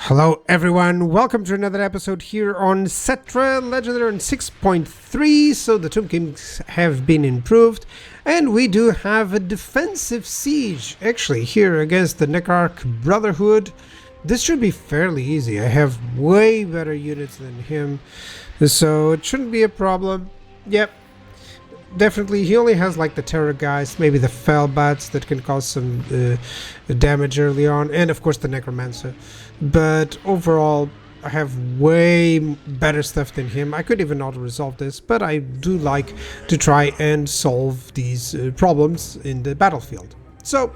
Hello everyone, welcome to another episode here on Settra, Legendary on 6.3, so the Tomb Kings have been improved, and we do have a defensive siege, actually, here against the Necrarch Brotherhood. This should be fairly easy. I have way better units than him, so it shouldn't be a problem. Yep. Definitely, he only has like the terror guys, maybe the fell bats that can cause some damage early on, and of course the necromancer. But overall, I have way better stuff than him. I could even auto-resolve this, but I do like to try and solve these problems in the battlefield. So,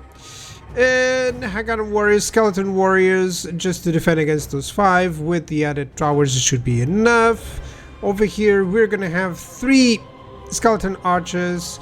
Hagan warriors, skeleton warriors, just to defend against those 5 with the added towers, it should be enough. Over here, we're gonna have 3 skeleton archers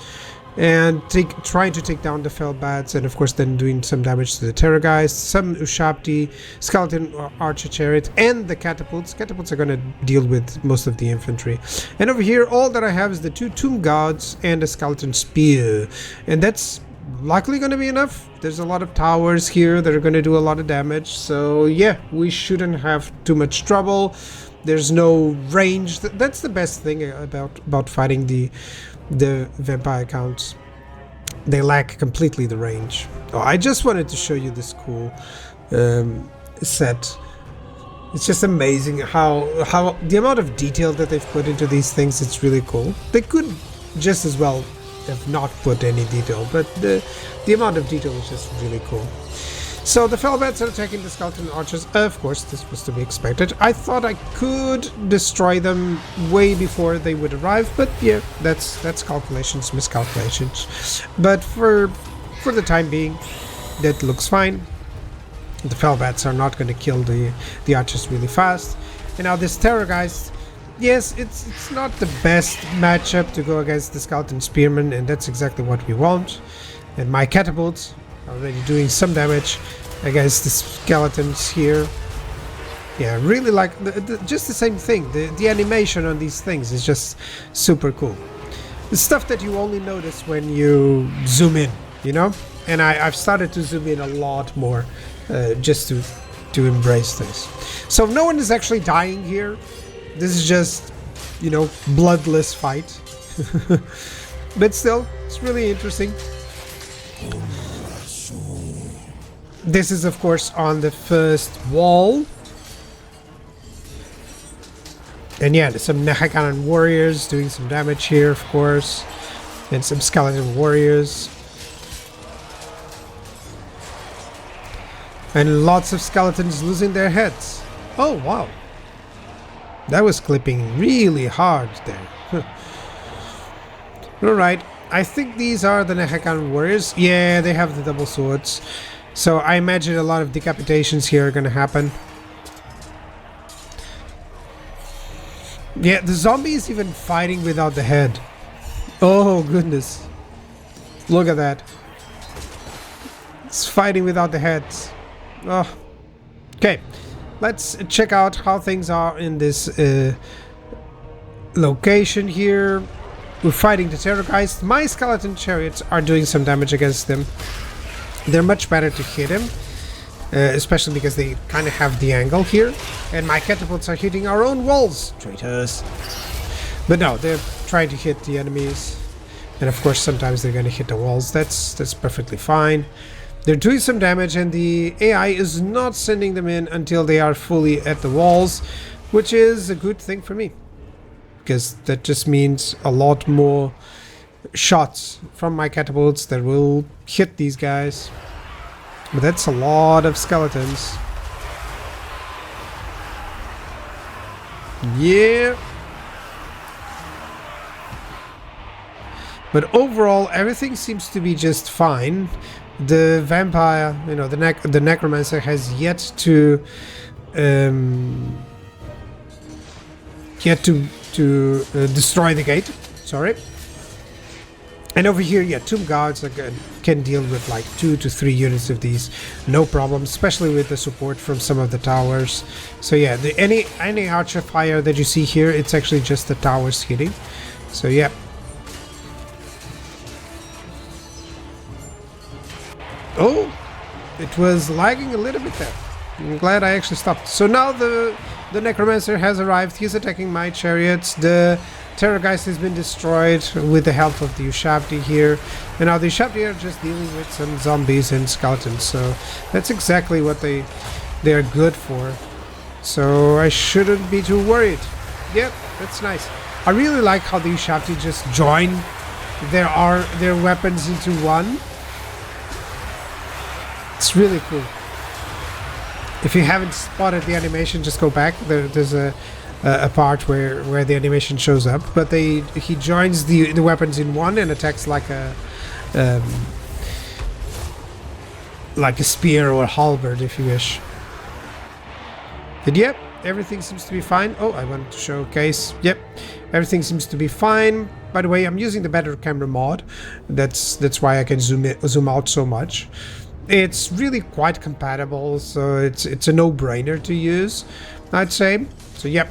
and trying to take down the fell bats, and of course then doing some damage to the terror guys, some Ushabti, skeleton archer chariot, and the catapults. Catapults are going to deal with most of the infantry. And over here all that I have is the 2 tomb gods and a skeleton spear, and that's likely going to be enough. There's a lot of towers here that are going to do a lot of damage, so yeah, we shouldn't have too much trouble. There's no range. That's the best thing about fighting the vampire counts. They lack completely the range. Oh, I just wanted to show you this cool set. It's just amazing how the amount of detail that they've put into these things. It's really cool. They could just as well have not put any detail, but the amount of detail is just really cool. So the fell bats are attacking the skeleton archers. Of course, this was to be expected. I thought I could destroy them way before they would arrive, but yeah, that's calculations, miscalculations. But for the time being, that looks fine. The fell bats are not going to kill the archers really fast. And now this terror guys, yes, it's not the best matchup to go against the skeleton spearmen, and that's exactly what we want. And my catapults already doing some damage against the skeletons here. Yeah, really like just the same thing. The animation on these things is just super cool. The stuff that you only notice when you zoom in, you know? And I've started to zoom in a lot more just to embrace this. So no one is actually dying here. This is just, you know, bloodless fight. But still, it's really interesting. This is of course on the first wall. And yeah, there's some Nehakanan warriors doing some damage here, of course. And some skeleton warriors. And lots of skeletons losing their heads. Oh wow. That was clipping really hard there. Alright, I think these are the Nehakanan warriors. Yeah, they have the double swords. So I imagine a lot of decapitations here are going to happen. Yeah, the zombie is even fighting without the head. Oh goodness. Look at that. It's fighting without the heads. Oh. Okay, let's check out how things are in this location here. We're fighting the terror guys. My skeleton chariots are doing some damage against them. They're much better to hit him, especially because they kind of have the angle here. And my catapults are hitting our own walls. Traitors. But no, they're trying to hit the enemies. And of course, sometimes they're going to hit the walls. That's perfectly fine. They're doing some damage, and the AI is not sending them in until they are fully at the walls, which is a good thing for me. Because that just means a lot more shots from my catapults that will hit these guys. But that's a lot of skeletons. Yeah. But overall, everything seems to be just fine. The vampire, you know, the necromancer has yet to destroy the gate. Sorry. And over here, yeah, tomb guards can deal with like 2 to 3 units of these, no problem, especially with the support from some of the towers. So yeah, any archer fire that you see here, it's actually just the towers hitting. So yeah. Oh, it was lagging a little bit there. I'm glad I actually stopped. So now the Necromancer has arrived. He's attacking my chariots. The Terrorgeist has been destroyed with the help of the Ushabti here. And now the Ushabti are just dealing with some zombies and skeletons. So that's exactly what they're good for. So I shouldn't be too worried. Yep, that's nice. I really like how the Ushabti just join their weapons into one. It's really cool. If you haven't spotted the animation, just go back. There's a part where the animation shows up, but he joins the weapons in one and attacks like a spear or a halberd, if you wish. But yep, everything seems to be fine. Oh, I wanted to showcase. Yep, everything seems to be fine. By the way, I'm using the better camera mod. That's why I can zoom out so much. It's really quite compatible, so it's a no-brainer to use, I'd say. So yep.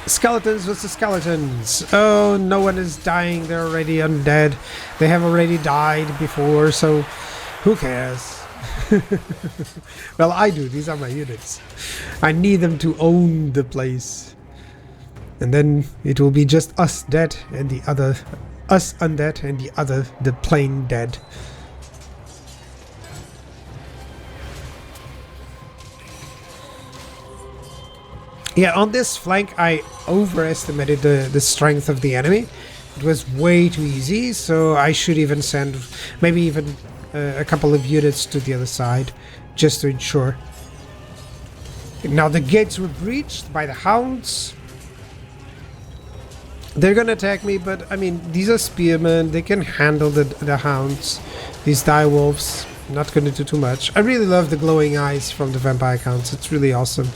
Skeletons versus skeletons. Oh, no one is dying. They're already undead. They have already died before, so who cares? Well, I do. These are my units. I need them to own the place. And then it will be just us dead and the other... us undead and the other, the plain dead. Yeah, on this flank I overestimated the strength of the enemy. It was way too easy, so I should even send maybe even a couple of units to the other side, just to ensure. Now the gates were breached by the hounds. They're gonna attack me, but I mean, these are spearmen, they can handle the hounds. These direwolves, not gonna do too much. I really love the glowing eyes from the vampire counts, it's really awesome.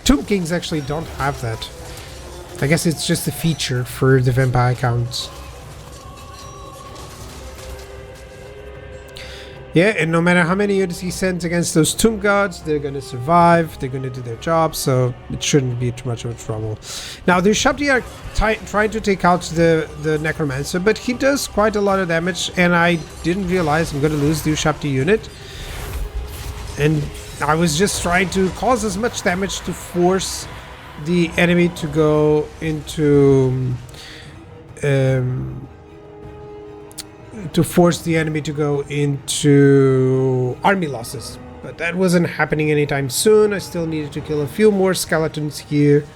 Tomb Kings actually don't have that. I guess it's just a feature for the vampire counts. Yeah, and no matter how many units he sends against those tomb gods, they're gonna survive, they're gonna do their job, so it shouldn't be too much of a trouble. Now, the Ushabti are trying to take out the Necromancer, but he does quite a lot of damage, and I didn't realize I'm gonna lose the Ushabti unit. And I was just trying to cause as much damage to force the enemy to go into... army losses, but that wasn't happening anytime soon. I still needed to kill a few more skeletons here.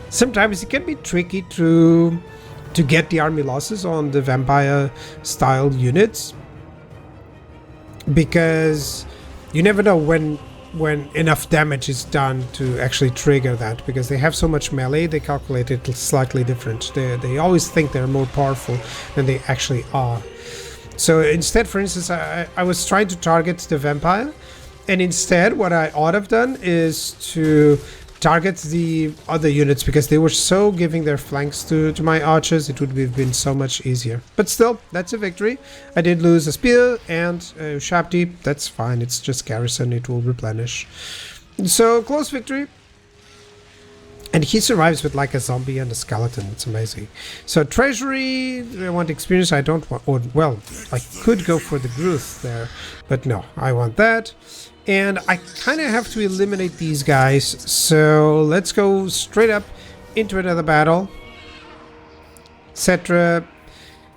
Sometimes it can be tricky to get the army losses on the vampire style units, because you never know when enough damage is done to actually trigger that, because they have so much melee, they calculate it slightly different. They always think they're more powerful than they actually are. So instead, for instance, I was trying to target the vampire, and instead what I ought to have done is to target the other units, because they were so giving their flanks to my archers. It would have been so much easier. But still, that's a victory. I did lose a spear and a Ushabti. That's fine, it's just garrison, it will replenish. So, close victory. And he survives with like a zombie and a skeleton. It's amazing. So, treasury, I want experience. I don't want... Or, well, I could go for the Gruth there, but no, I want that. And I kind of have to eliminate these guys, so let's go straight up into another battle. Settra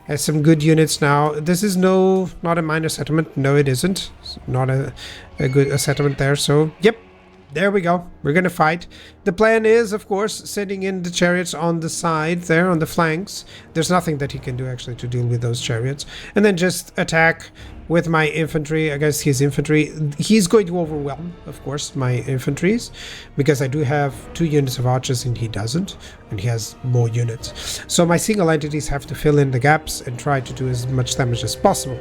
has some good units now. This is not a minor settlement. No, it isn't. It's not a good settlement there, so yep. There we go. We're gonna fight. The plan is, of course, sending in the chariots on the side there, on the flanks. There's nothing that he can do actually to deal with those chariots. And then just attack with my infantry against his infantry. He's going to overwhelm, of course, my infantries, because I do have 2 units of archers and he doesn't, and he has more units. So my single entities have to fill in the gaps and try to do as much damage as possible.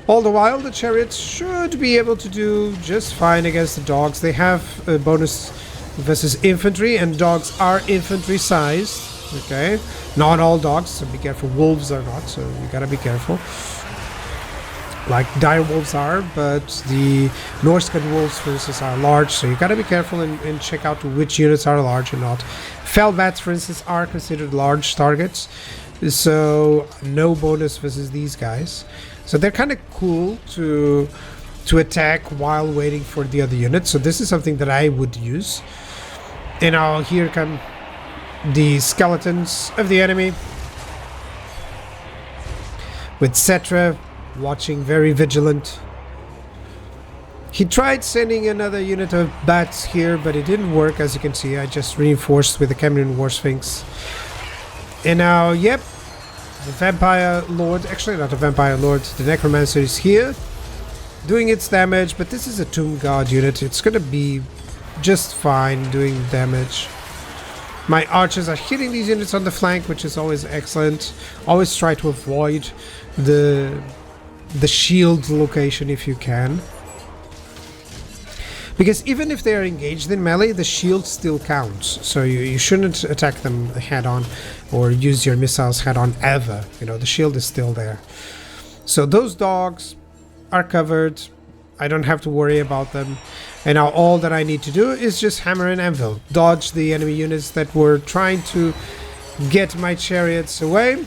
All the while, the chariots should be able to do just fine against the dogs. They have a bonus versus infantry, and dogs are infantry sized. Okay, not all dogs, so be careful. Wolves are not, so you gotta be careful. Like direwolves are, but the Norscan wolves, for instance, are large, so you gotta be careful and check out which units are large or not. Felbats, for instance, are considered large targets, so no bonus versus these guys. So they're kind of cool to attack while waiting for the other unit. So this is something that I would use. And now here come the skeletons of the enemy, with Settra watching very vigilant. He tried sending another unit of bats here, but it didn't work. As you can see, I just reinforced with the Cameron War Sphinx. And now, yep, the Vampire Lord, actually not the Vampire Lord, the Necromancer is here, doing its damage, but this is a Tomb Guard unit. It's gonna be just fine doing damage. My archers are hitting these units on the flank, which is always excellent. Always try to avoid the shield location if you can. Because even if they are engaged in melee, the shield still counts. So you shouldn't attack them head on or use your missiles head on ever. You know, the shield is still there. So those dogs are covered. I don't have to worry about them. And now all that I need to do is just hammer and anvil. Dodge the enemy units that were trying to get my chariots away.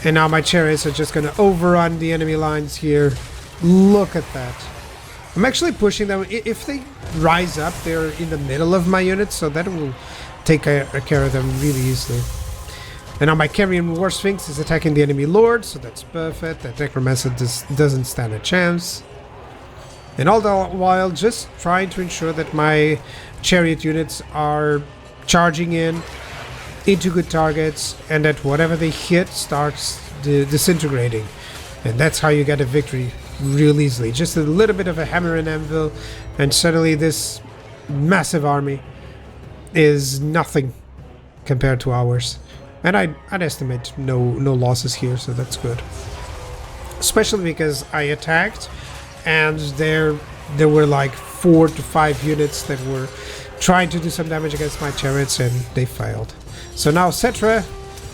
And now my chariots are just going to overrun the enemy lines here. Look at that. I'm actually pushing them. If they rise up, they're in the middle of my units, so that will take care of them really easily. And now my Carrion War Sphinx is attacking the enemy lord, so that's perfect. That Necromancer doesn't stand a chance. And all the while, just trying to ensure that my chariot units are charging into good targets, and that whatever they hit starts disintegrating. And that's how you get a victory real easily. Just a little bit of a hammer and anvil, and suddenly this massive army is nothing compared to ours. And I'd estimate no losses here, so that's good. Especially because I attacked, and there were like 4 to 5 units that were trying to do some damage against my chariots, and they failed. So now Settra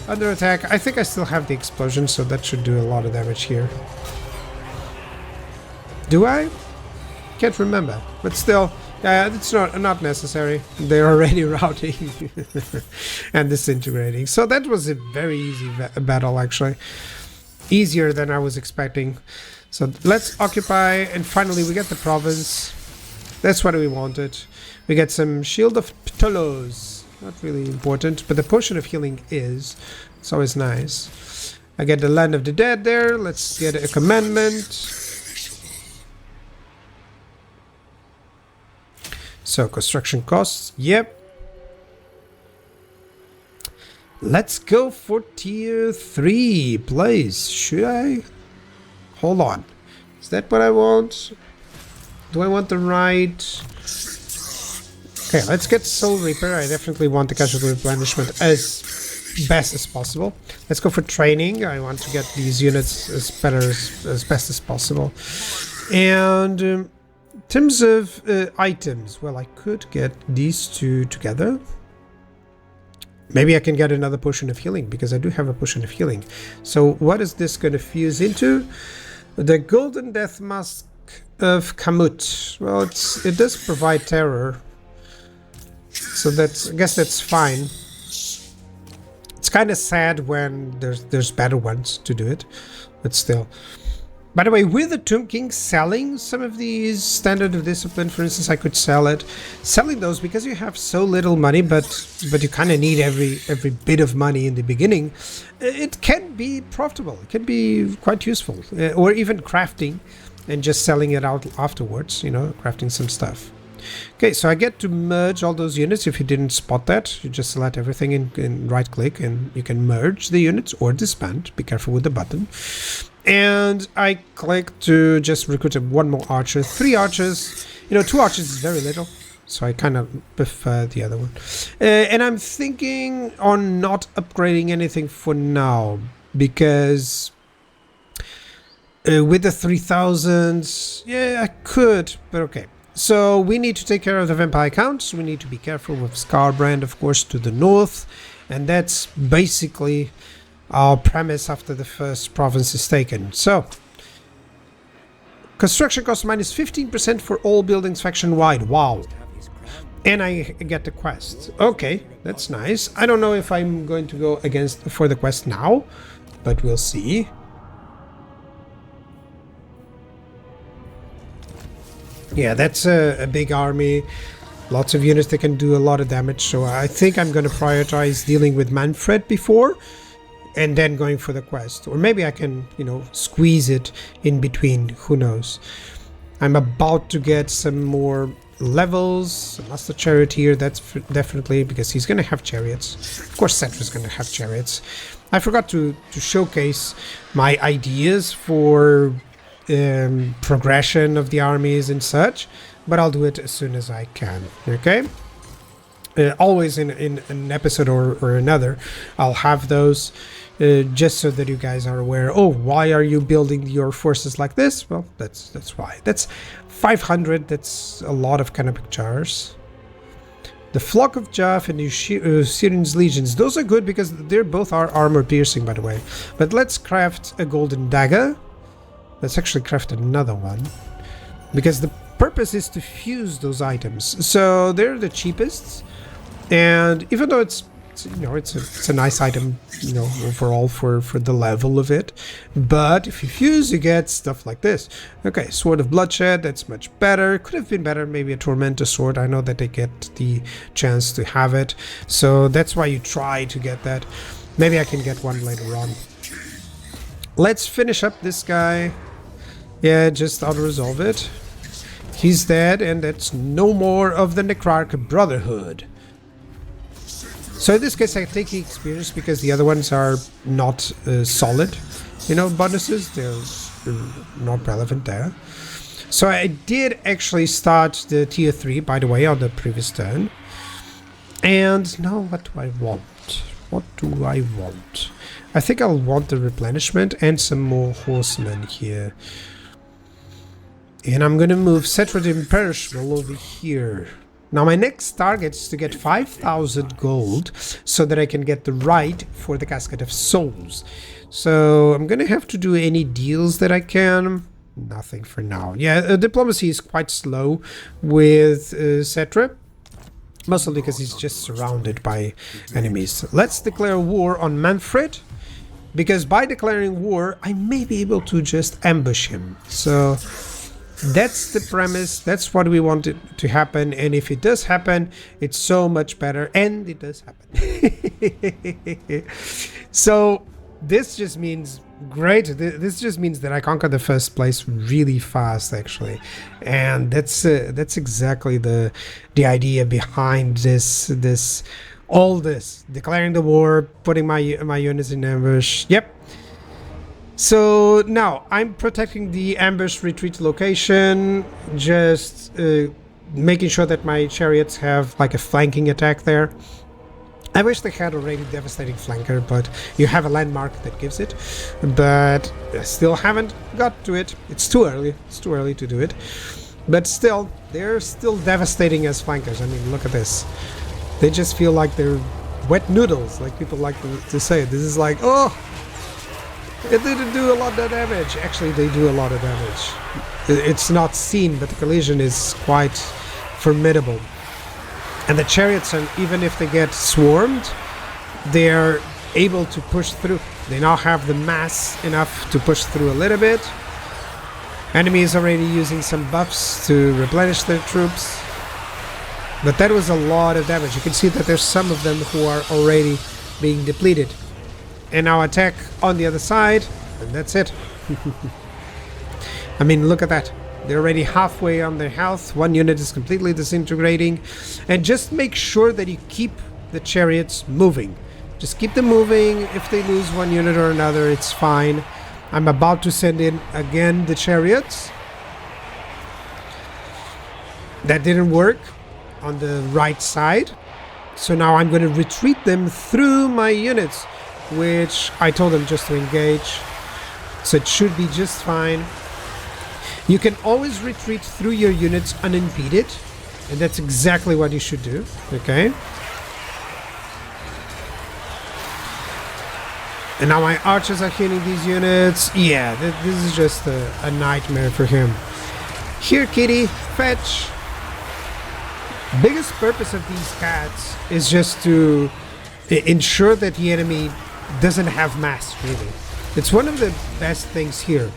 under attack. I think I still have the explosion, so that should do a lot of damage here. Do I? Can't remember. But still, it's not necessary. They're already routing and disintegrating. So that was a very easy battle, actually. Easier than I was expecting. So let's occupy, and finally we get the province. That's what we wanted. We get some Shield of Ptolos. Not really important, but the Potion of Healing is. It's always nice. I get the Land of the Dead there. Let's get a commandment. So, construction costs, yep. Let's go for tier 3, please. Should I? Hold on. Is that what I want? Do I want the right? Okay, let's get Soul Reaper. I definitely want the casualty replenishment as best as possible. Let's go for training. I want to get these units as best as possible. And in terms of items, well, I could get these two together. Maybe I can get another Potion of Healing, because I do have a Potion of Healing. So what is this going to fuse into? The Golden Death Mask of Kamut. Well, it does provide terror. So I guess that's fine. It's kind of sad when there's better ones to do it, but still. By the way, with the Tomb King selling some of these Standard of Discipline, for instance, I could sell it. Selling those, because you have so little money, but you kind of need every bit of money in the beginning, it can be profitable. It can be quite useful. Or even crafting and just selling it out afterwards, you know, crafting some stuff. Okay, so I get to merge all those units. If you didn't spot that, you just select everything and right click, and you can merge the units or disband. Be careful with the button. And I click to just recruit one more archer. 3 archers. You know, 2 archers is very little, so I kind of prefer the other one. And I'm thinking on not upgrading anything for now, because with the 3000, yeah, I could, but okay. So we need to take care of the vampire counts. We need to be careful with Scarbrand, of course, to the north. And that's basically our premise after the first province is taken. So, construction cost minus 15% for all buildings faction-wide. Wow. And I get the quest. Okay, that's nice. I don't know if I'm going to go for the quest now, but we'll see. Yeah, that's a big army. Lots of units that can do a lot of damage. So I think I'm going to prioritize dealing with Manfred before and then going for the quest. Or maybe I can, squeeze it in between. Who knows? I'm about to get some more levels. Master Charioteer, that's definitely because he's going to have chariots. Of course, Settra's going to have chariots. I forgot to showcase my ideas for progression of the armies and such, but I'll do it as soon as I can. Okay. Always in an episode or another, I'll have those just so that you guys are aware. Oh, why are you building your forces like this? Well, that's why. That's 500. That's a lot of canopic jars. The Flock of Jaff and the Syrian's Legions. Those are good because they both are armor piercing, by the way. But let's craft a golden dagger. Let's actually craft another one, because the purpose is to fuse those items. So they're the cheapest, and even though it's a nice item, overall for the level of it, but if you fuse, you get stuff like this. Okay, Sword of Bloodshed, that's much better. Could have been better, maybe a Tormentor Sword. I know that they get the chance to have it, so that's why you try to get that. Maybe I can get one later on. Let's finish up this guy. Yeah, just auto-resolve it. He's dead, and that's no more of the Necrarch Brotherhood. So in this case, I take the experience because the other ones are not solid, bonuses. They're not relevant there. So I did actually start the tier 3, by the way, on the previous turn. And now what do I want? What do I want? I think I'll want the replenishment and some more horsemen here. And I'm going to move Settra the Imperishable over here. Now my next target is to get 5,000 gold so that I can get the right for the Casket of Souls. So I'm going to have to do any deals that I can. Nothing for now. Yeah, diplomacy is quite slow with Settra. Mostly because he's just surrounded by enemies. Let's declare war on Manfred. Because by declaring war, I may be able to just ambush him. So that's the premise. That's what we want it to happen. And if it does happen, it's so much better. And it does happen. So this just means great. This just means that I conquer the first place really fast, actually. And that's exactly the idea behind this declaring the war, putting my units in ambush. Yep. So now I'm protecting the ambush retreat location, just making sure that my chariots have like a flanking attack there. I wish they had already devastating flanker, but you have a landmark that gives it. But I still haven't got to it. It's too early. It's too early to do it. But still, they're still devastating as flankers. I mean, look at this. They just feel like they're wet noodles, like people like to say. This is like, oh, it didn't do a lot of damage. Actually, they do a lot of damage. It's not seen, but the collision is quite formidable. And the chariots, even if they get swarmed, they're able to push through. They now have the mass enough to push through a little bit. Enemy is already using some buffs to replenish their troops. But that was a lot of damage. You can see that there's some of them who are already being depleted. And now attack on the other side, and that's it. I mean, look at that. They're already halfway on their health. One unit is completely disintegrating. And just make sure that you keep the chariots moving. Just keep them moving. If they lose one unit or another, it's fine. I'm about to send in again the chariots. That didn't work on the right side. So now I'm going to retreat them through my units, which I told them just to engage. So it should be just fine. You can always retreat through your units unimpeded, and that's exactly what you should do. Okay. And now my archers are hitting these units. Yeah, this is just a nightmare for him. Here, kitty, fetch. Biggest purpose of these cats is just to ensure that the enemy doesn't have mass, really. It's one of the best things here.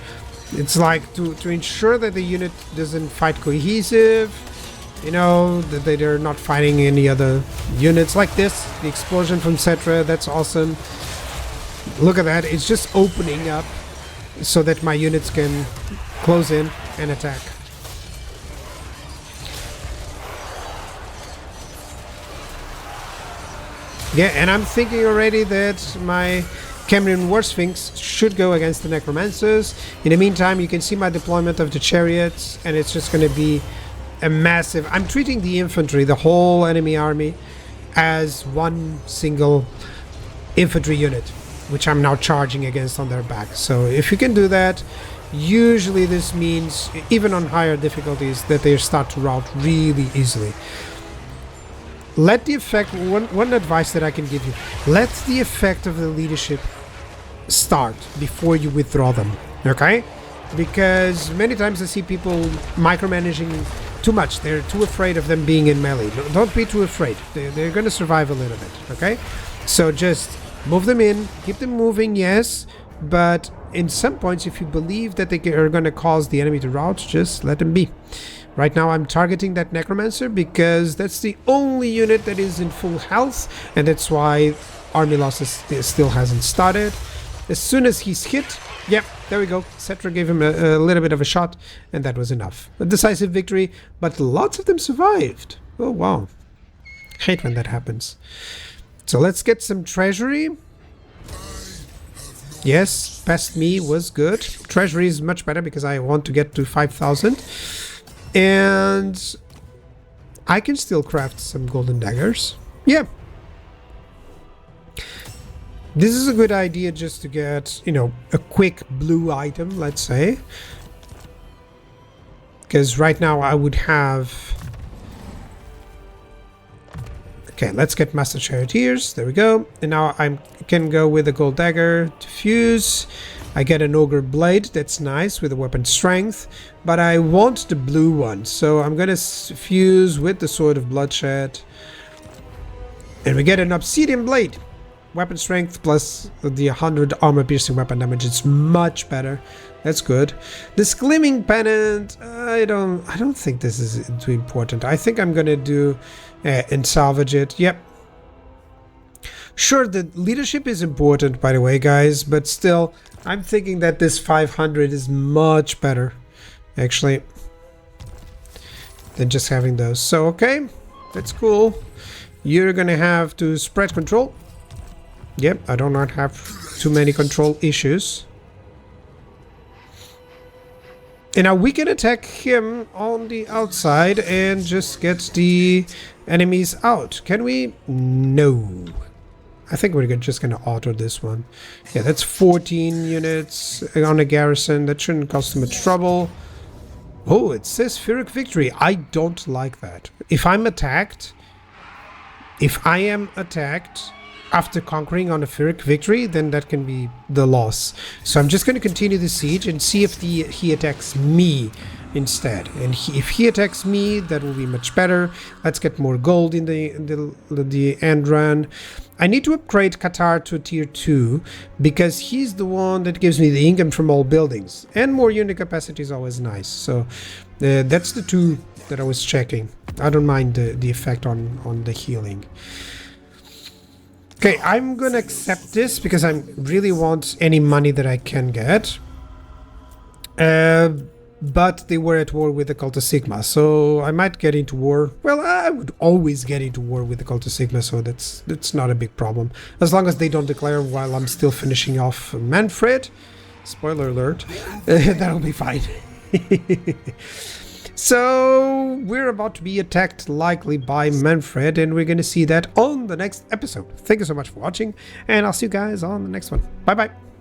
It's like to ensure that the unit doesn't fight cohesive, you know, that they're not fighting any other units like this. The explosion from Settra, that's awesome. Look at that, it's just opening up so that my units can close in and attack. Yeah, and I'm thinking already that my Cambrian War Sphinx should go against the Necromancers. In the meantime, you can see my deployment of the chariots, and it's just going to be a massive... I'm treating the infantry, the whole enemy army, as one single infantry unit, which I'm now charging against on their back. So if you can do that, usually this means, even on higher difficulties, that they start to rout really easily. Let the effect, one advice that I can give you, let the effect of the leadership start before you withdraw them, okay? Because many times I see people micromanaging too much. They're too afraid of them being in melee. Don't be too afraid. They're going to survive a little bit, okay? So just move them in, keep them moving, yes, but in some points, if you believe that they are going to cause the enemy to rout, just let them be. Right now I'm targeting that Necromancer because that's the only unit that is in full health, and that's why army losses still hasn't started. As soon as he's hit, yep, there we go. Settra gave him a little bit of a shot, and that was enough. A decisive victory, but lots of them survived. Oh wow. Hate when that happens. So let's get some treasury. Yes, past me was good. Treasury is much better because I want to get to 5,000. And I can still craft some golden daggers. Yeah. This is a good idea just to get, you know, a quick blue item, let's say. Because right now I would have... Okay, let's get Master Charioteers. There we go. And now I can go with a gold dagger to fuse. I get an Ogre Blade, that's nice, with a weapon strength, but I want the blue one, so I'm gonna fuse with the Sword of Bloodshed. And we get an Obsidian Blade. Weapon strength plus the 100 armor-piercing weapon damage, it's much better. That's good. This Gleaming Pennant, I don't think this is too important. I think I'm gonna do and salvage it. Yep. Sure, the leadership is important, by the way, guys, but still, I'm thinking that this 500 is much better, actually, than just having those. So, okay, that's cool. You're gonna have to spread control. Yep, I do not have too many control issues. And now we can attack him on the outside and just get the enemies out. Can we? No. I think we're just going to auto this one. Yeah, that's 14 units on a garrison. That shouldn't cause too much trouble. Oh, it says Pyrrhic Victory. I don't like that. If I am attacked after conquering on a Pyrrhic Victory, then that can be the loss. So I'm just going to continue the siege and see if he attacks me instead. And if he attacks me, that will be much better. Let's get more gold in the end run. I need to upgrade Qatar to tier 2 because he's the one that gives me the income from all buildings. And more unit capacity is always nice. So that's the two that I was checking. I don't mind the effect on the healing. Okay, I'm gonna accept this because I really want any money that I can get. But they were at war with the Cult of Sigma, so I might get into war. Well, I would always get into war with the Cult of Sigma, so that's not a big problem. As long as they don't declare while I'm still finishing off Manfred. Spoiler alert. That'll be fine. So, we're about to be attacked likely by Manfred, and we're going to see that on the next episode. Thank you so much for watching, and I'll see you guys on the next one. Bye-bye.